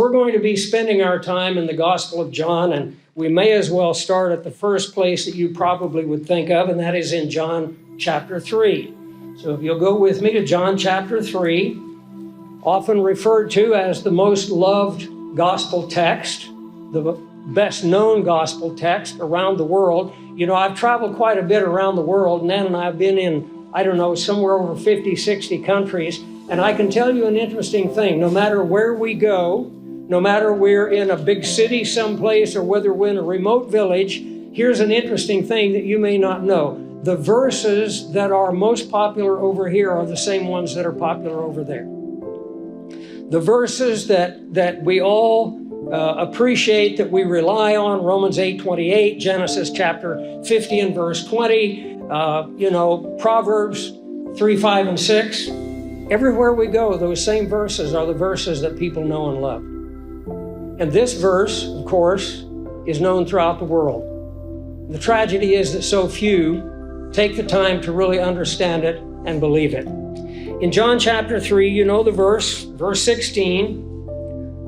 we're going to be spending our time in the Gospel of John, and we may as well start at the first place that you probably would think of, and that is in John chapter 3. So if you'll go with me to John chapter 3, often referred to as the most loved gospel text, the best known gospel text around the world. You know, I've traveled quite a bit around the world. Nan and I have been in, somewhere over 50, 60 countries. And I can tell you an interesting thing. No matter where we go, no matter we're in a big city someplace or whether we're in a remote village, here's an interesting thing that you may not know. The verses that are most popular over here are the same ones that are popular over there. The verses that we all appreciate, that we rely on, Romans 8:28, Genesis chapter 50 and verse 20, Proverbs 3, 5, and 6. Everywhere we go, those same verses are the verses that people know and love. And this verse, of course, is known throughout the world. The tragedy is that so few take the time to really understand it and believe it. In John chapter 3, you know the verse 16,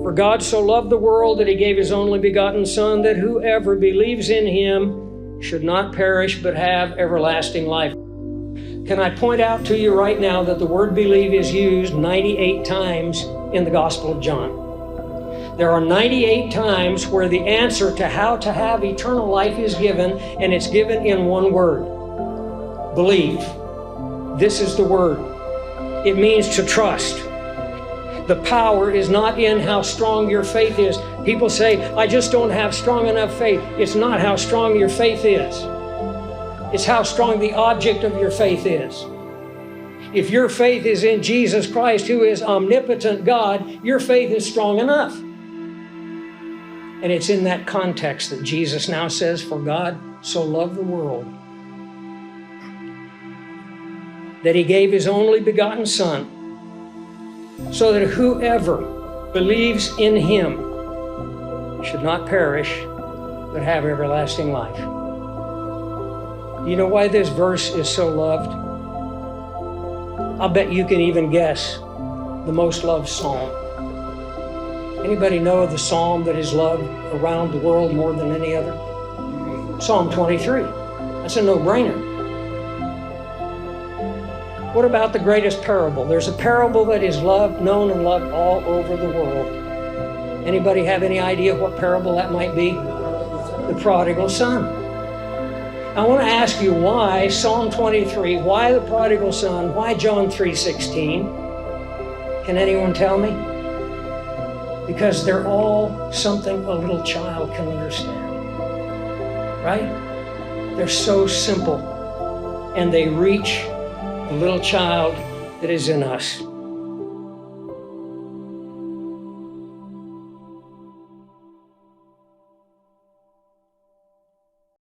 "For God so loved the world that he gave his only begotten Son, that whoever believes in him should not perish but have everlasting life." Can I point out to you right now that the word believe is used 98 times in the Gospel of John? There are 98 times where the answer to how to have eternal life is given, and it's given in one word: believe. This is the word. It means to trust. The power is not in how strong your faith is. People say, "I just don't have strong enough faith." It's not how strong your faith is. It's how strong the object of your faith is. If your faith is in Jesus Christ, who is omnipotent God, your faith is strong enough. And it's in that context that Jesus now says, "For God so loved the world that he gave his only begotten Son, so that whoever believes in him should not perish, but have everlasting life." You know why this verse is so loved? I'll bet you can even guess the most loved psalm. Anybody know of the psalm that is loved around the world more than any other? Psalm 23. That's a no-brainer. What about the greatest parable? There's a parable that is loved, known and loved all over the world. Anybody have any idea what parable that might be? The Prodigal Son. I want to ask you why Psalm 23, why the Prodigal Son, why John 3:16? Can anyone tell me? Because they're all something a little child can understand, right? They're so simple, and they reach the little child that is in us.